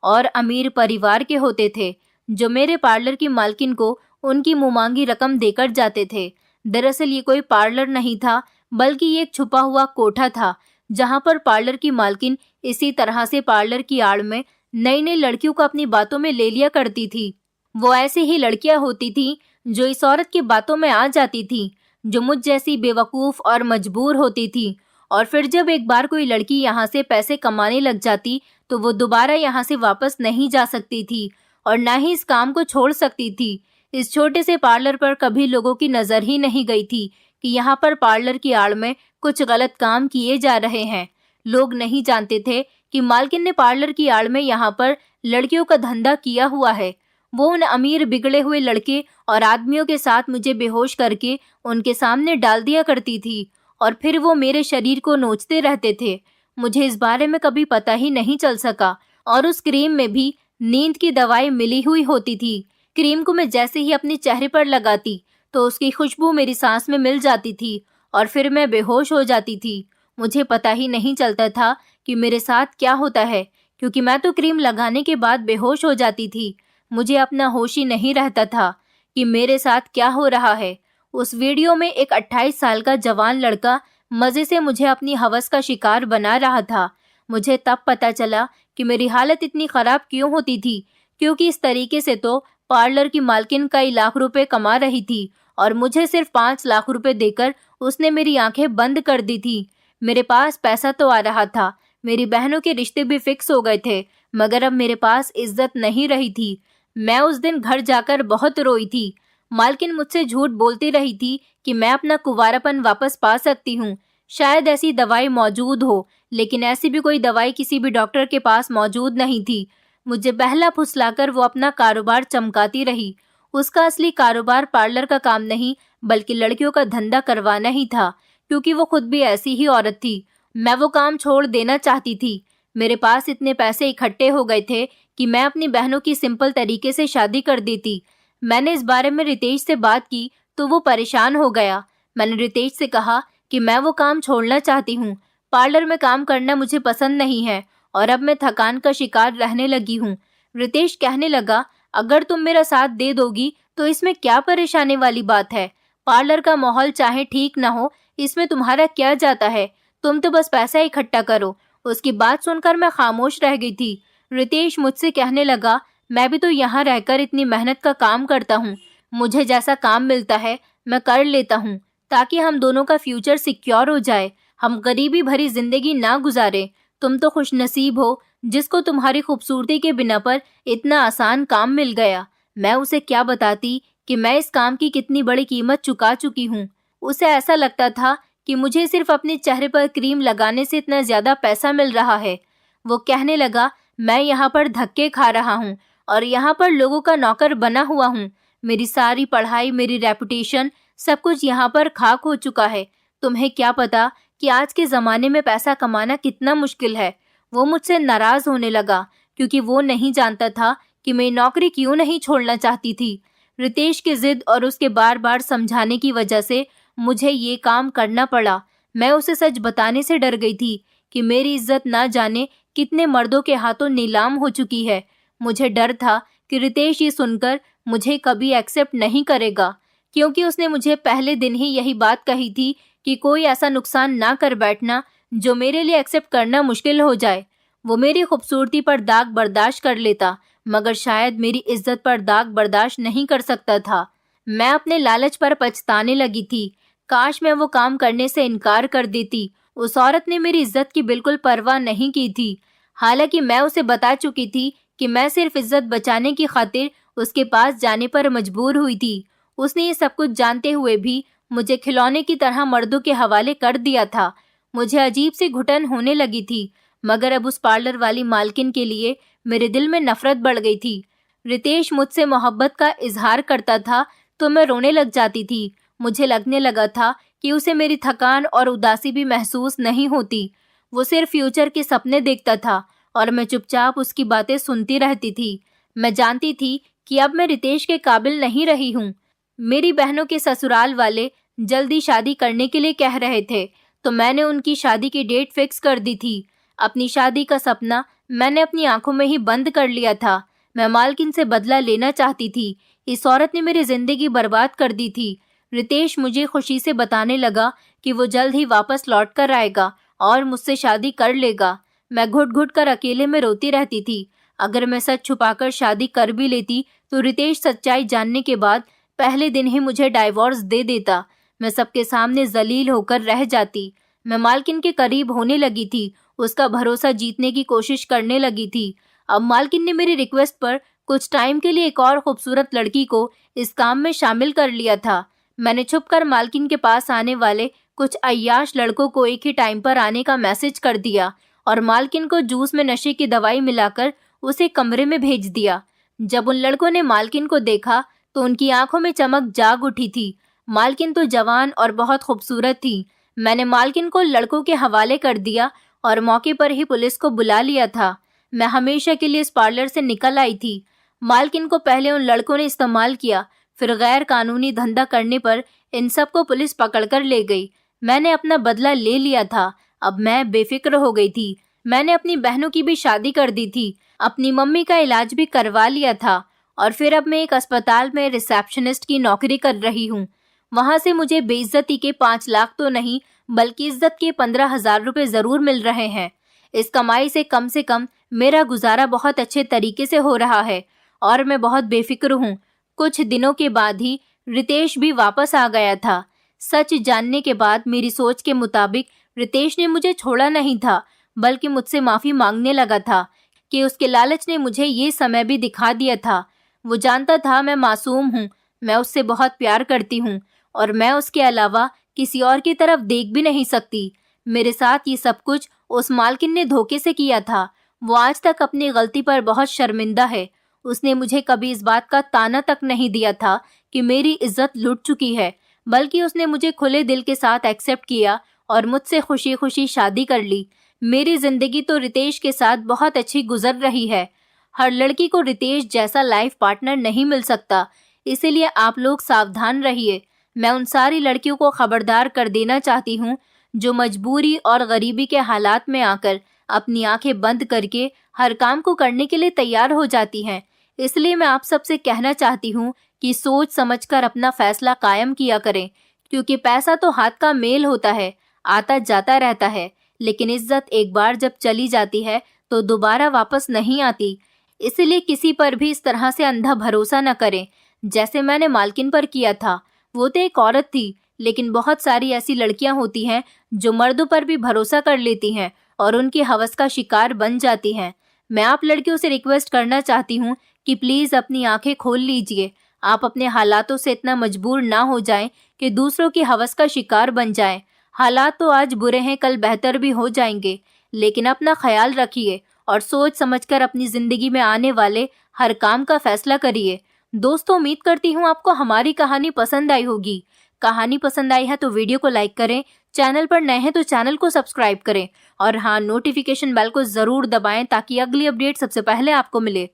और अमीर परिवार के होते थे, जो मेरे पार्लर की मालकिन को उनकी मुंहमांगी रकम देकर जाते थे। दरअसल ये कोई पार्लर नहीं था, बल्कि ये एक छुपा हुआ कोठा था, जहां पर पार्लर की मालकिन इसी तरह से पार्लर की आड़ में नई नई लड़कियों को अपनी बातों में ले लिया करती थी। वो ऐसी ही लड़कियां होती थी जो इस औरत की बातों में आ जाती थी, जो मुझ जैसी बेवकूफ़ और मजबूर होती थी। और फिर जब एक बार कोई लड़की यहाँ से पैसे कमाने लग जाती तो वो दोबारा यहाँ से वापस नहीं जा सकती थी और ना ही इस काम को छोड़ सकती थी। इस छोटे से पार्लर पर कभी लोगों की नज़र ही नहीं गई थी कि यहाँ पर पार्लर की आड़ में कुछ गलत काम किए जा रहे हैं। लोग नहीं जानते थे कि मालकिन ने पार्लर की आड़ में यहाँ पर लड़कियों का धंधा किया हुआ है। वो उन अमीर बिगड़े हुए लड़के और आदमियों के साथ मुझे बेहोश करके उनके सामने डाल दिया करती थी और फिर वो मेरे शरीर को नोचते रहते थे। मुझे इस बारे में कभी पता ही नहीं चल सका और उस क्रीम में भी नींद की दवाई मिली हुई होती थी। क्रीम को मैं जैसे ही अपने चेहरे पर लगाती तो उसकी खुशबू मेरी सांस में मिल जाती थी और फिर मैं बेहोश हो जाती थी। मुझे पता ही नहीं चलता था कि मेरे साथ क्या होता है, क्योंकि मैं तो क्रीम लगाने के बाद बेहोश हो जाती थी। मुझे अपना होश ही नहीं रहता था कि मेरे साथ क्या हो रहा है। उस वीडियो में एक 28 साल का जवान लड़का मजे से मुझे अपनी हवस का शिकार बना रहा था। मुझे तब पता चला कि मेरी हालत इतनी खराब क्यों होती थी, क्योंकि इस तरीके से तो पार्लर की मालकिन कई लाख रुपए कमा रही थी और मुझे सिर्फ 5 लाख रुपए देकर उसने मेरी आंखें बंद कर दी थी। मेरे पास पैसा तो आ रहा था, मेरी बहनों के रिश्ते भी फिक्स हो गए थे, मगर अब मेरे पास इज्जत नहीं रही थी। मैं उस दिन घर जाकर बहुत रोई थी। मालकिन मुझसे झूठ बोलती रही थी कि मैं अपना कुंवारापन वापस पा सकती हूँ। शायद ऐसी दवाई मौजूद हो, लेकिन ऐसी भी कोई दवाई किसी भी डॉक्टर के पास मौजूद नहीं थी। मुझे बहला फुसलाकर वो अपना कारोबार चमकाती रही। उसका असली कारोबार पार्लर का काम नहीं, बल्कि लड़कियों का धंधा करवाना ही था, क्योंकि वो खुद भी ऐसी ही औरत थी। मैं वो काम छोड़ देना चाहती थी। मेरे पास इतने पैसे इकट्ठे हो गए थे कि मैं अपनी बहनों की सिंपल तरीके से शादी कर देती। मैंने इस बारे में रितेश से बात की तो वो परेशान हो गया। मैंने रितेश से कहा कि मैं वो काम छोड़ना चाहती हूँ। पार्लर में काम करना मुझे पसंद नहीं है और अब मैं थकान का शिकार रहने लगी हूँ। रितेश कहने लगा, अगर तुम मेरा साथ दे दोगी तो इसमें क्या परेशानी वाली बात है। पार्लर का माहौल चाहे ठीक ना हो, इसमें तुम्हारा क्या जाता है। तुम तो बस पैसा इकट्ठा करो। उसकी बात सुनकर मैं खामोश रह गई थी। रितेश मुझसे कहने लगा, मैं भी तो यहाँ रहकर इतनी मेहनत का काम करता हूँ। मुझे जैसा काम मिलता है मैं कर लेता हूँ, ताकि हम दोनों का फ्यूचर सिक्योर हो जाए। हम गरीबी भरी जिंदगी ना गुजारे। तुम तो खुशनसीब हो जिसको तुम्हारी खूबसूरती के बिना पर इतना आसान काम मिल गया। मैं उसे क्या बताती कि मैं इस काम की कितनी बड़ी कीमत चुका चुकी हूँ। उसे ऐसा लगता था कि मुझे सिर्फ अपने चेहरे पर क्रीम लगाने से इतना ज्यादा पैसा मिल रहा है। वो कहने लगा, मैं यहाँ पर धक्के खा रहा हूँ और यहाँ पर लोगों का नौकर बना हुआ हूँ। मेरी सारी पढ़ाई, मेरी रेपुटेशन, सब कुछ यहाँ पर खाक हो चुका है। तुम्हें क्या पता कि आज के ज़माने में पैसा कमाना कितना मुश्किल है। वो मुझसे नाराज़ होने लगा क्योंकि वो नहीं जानता था कि मैं नौकरी क्यों नहीं छोड़ना चाहती थी। रितेश की जिद और उसके बार बार समझाने की वजह से मुझे ये काम करना पड़ा। मैं उसे सच बताने से डर गई थी कि मेरी इज्जत ना जाने कितने मर्दों के हाथों नीलाम हो चुकी है। मुझे डर था कि रितेश ये सुनकर मुझे कभी एक्सेप्ट नहीं करेगा, क्योंकि उसने मुझे पहले दिन ही यही बात कही थी कि कोई ऐसा नुकसान ना कर बैठना जो मेरे लिए एक्सेप्ट करना मुश्किल हो जाए। वो मेरी खूबसूरती पर दाग बर्दाश्त कर लेता, मगर शायद मेरी इज्जत पर दाग बर्दाश्त नहीं कर सकता था। मैं अपने लालच पर पछताने लगी थी। काश मैं वो काम करने से इनकार कर देती। उस औरत ने मेरी इज्जत की बिल्कुल परवाह नहीं की थी। हालांकि मैं उसे बता चुकी थी कि मैं सिर्फ इज्जत बचाने की खातिर उसके पास जाने पर मजबूर हुई थी। उसने ये सब कुछ जानते हुए भी मुझे खिलौने की तरह मर्दों के हवाले कर दिया था। मुझे अजीब सी घुटन होने लगी थी, मगर अब उस पार्लर वाली मालकिन के लिए मेरे दिल में नफरत बढ़ गई थी। रितेश मुझसे मोहब्बत का इजहार करता था तो मैं रोने लग जाती थी। मुझे लगने लगा था कि उसे मेरी थकान और उदासी भी महसूस नहीं होती। वो सिर्फ फ्यूचर के सपने देखता था और मैं चुपचाप उसकी बातें सुनती रहती थी। मैं जानती थी कि अब मैं रितेश के काबिल नहीं रही हूँ। मेरी बहनों के ससुराल वाले जल्दी शादी करने के लिए कह रहे थे, तो मैंने उनकी शादी की डेट फिक्स कर दी थी। अपनी शादी का सपना मैंने अपनी आंखों में ही बंद कर लिया था। मैं मालकिन से बदला लेना चाहती थी। इस औरत ने मेरी जिंदगी बर्बाद कर दी थी। रितेश मुझे खुशी से बताने लगा कि वो जल्द ही वापस लौट कर आएगा और मुझसे शादी कर लेगा। मैं घुट घुट कर अकेले में रोती रहती थी। अगर मैं सच छुपाकर शादी कर भी लेती तो रितेश सच्चाई जानने के बाद पहले दिन ही मुझे डाइवोर्स दे देता। मैं सबके सामने जलील होकर रह जाती। मैं मालकिन के करीब होने लगी थी, उसका भरोसा जीतने की कोशिश करने लगी थी। अब मालकिन ने मेरी रिक्वेस्ट पर कुछ टाइम के लिए एक और खूबसूरत लड़की को इस काम में शामिल कर लिया था। मैंने छुपकर मालकिन के पास आने वाले कुछ अय्याश लड़कों को एक ही टाइम पर आने का मैसेज कर दिया और मालकिन को जूस में नशे की दवाई मिलाकर उसे कमरे में भेज दिया। जब उन लड़कों ने मालकिन को देखा तो उनकी आंखों में चमक जाग उठी थी। मालकिन तो जवान और बहुत खूबसूरत थी। मैंने मालकिन को लड़कों के हवाले कर दिया और मौके पर ही पुलिस को बुला लिया था। मैं हमेशा के लिए इस पार्लर से निकल आई थी। मालकिन को पहले उन लड़कों ने इस्तेमाल किया, फिर गैर कानूनी धंधा करने पर इन सबको पुलिस पकड़कर ले गई। मैंने अपना बदला ले लिया था। अब मैं बेफिक्र हो गई थी। मैंने अपनी बहनों की भी शादी कर दी थी, अपनी मम्मी का इलाज भी करवा लिया था और फिर अब मैं एक अस्पताल में रिसेप्शनिस्ट की नौकरी कर रही हूँ। वहां से मुझे बेइज्जती के 5 लाख तो नहीं बल्कि इज्जत के 15,000 रुपए जरूर मिल रहे हैं। इस कमाई से कम मेरा गुजारा बहुत अच्छे तरीके से हो रहा है और मैं बहुत बेफिक्र हूँ। कुछ दिनों के बाद ही रितेश भी वापस आ गया था। सच जानने के बाद मेरी सोच के मुताबिक रितेश ने मुझे छोड़ा नहीं था बल्कि मुझसे माफी मांगने लगा था कि उसके लालच ने मुझे ये समय भी दिखा दिया था। वो जानता था मैं मासूम हूँ, मैं उससे बहुत प्यार करती हूँ और मैं उसके अलावा किसी और की तरफ देख भी नहीं सकती। मेरे साथ ये सब कुछ उस मालकिन ने धोखे से किया था। वो आज तक अपनी गलती पर बहुत शर्मिंदा है। उसने मुझे कभी इस बात का ताना तक नहीं दिया था कि मेरी इज्जत लुट चुकी है, बल्कि उसने मुझे खुले दिल के साथ एक्सेप्ट किया और मुझसे खुशी खुशी शादी कर ली। मेरी जिंदगी तो रितेश के साथ बहुत अच्छी गुजर रही है। हर लड़की को रितेश जैसा लाइफ पार्टनर नहीं मिल सकता, इसीलिए आप लोग सावधान रहिए। मैं उन सारी लड़कियों को खबरदार कर देना चाहती हूँ जो मजबूरी और गरीबी के हालात में आकर अपनी आंखें बंद करके हर काम को करने के लिए तैयार हो जाती हैं। इसलिए मैं आप सबसे कहना चाहती हूँ कि सोच समझकर अपना फैसला कायम किया करें, क्योंकि पैसा तो हाथ का मेल होता है, आता जाता रहता है, लेकिन इज्जत एक बार जब चली जाती है तो दोबारा वापस नहीं आती। इसलिए किसी पर भी इस तरह से अंधा भरोसा न करें जैसे मैंने मालकिन पर किया था। वो तो एक औरत थी, लेकिन बहुत सारी ऐसी लड़कियां होती हैं जो मर्दों पर भी भरोसा कर लेती हैं और उनकी हवस का शिकार बन जाती हैं। मैं आप लड़कियों से रिक्वेस्ट करना चाहती हूँ कि प्लीज अपनी आंखें खोल लीजिए। आप अपने हालातों से इतना मजबूर ना हो जाएं कि दूसरों की हवस का शिकार बन जाएं। हालात तो आज बुरे हैं, कल बेहतर भी हो जाएंगे, लेकिन अपना ख्याल रखिए और सोच समझकर अपनी जिंदगी में आने वाले हर काम का फैसला करिए। दोस्तों, उम्मीद करती हूँ आपको हमारी कहानी पसंद आई होगी। कहानी पसंद आई है तो वीडियो को लाइक करें, चैनल पर नए हैं तो चैनल को सब्सक्राइब करें और हाँ, नोटिफिकेशन बेल को जरूर दबाएं ताकि अगली अपडेट सबसे पहले आपको मिले।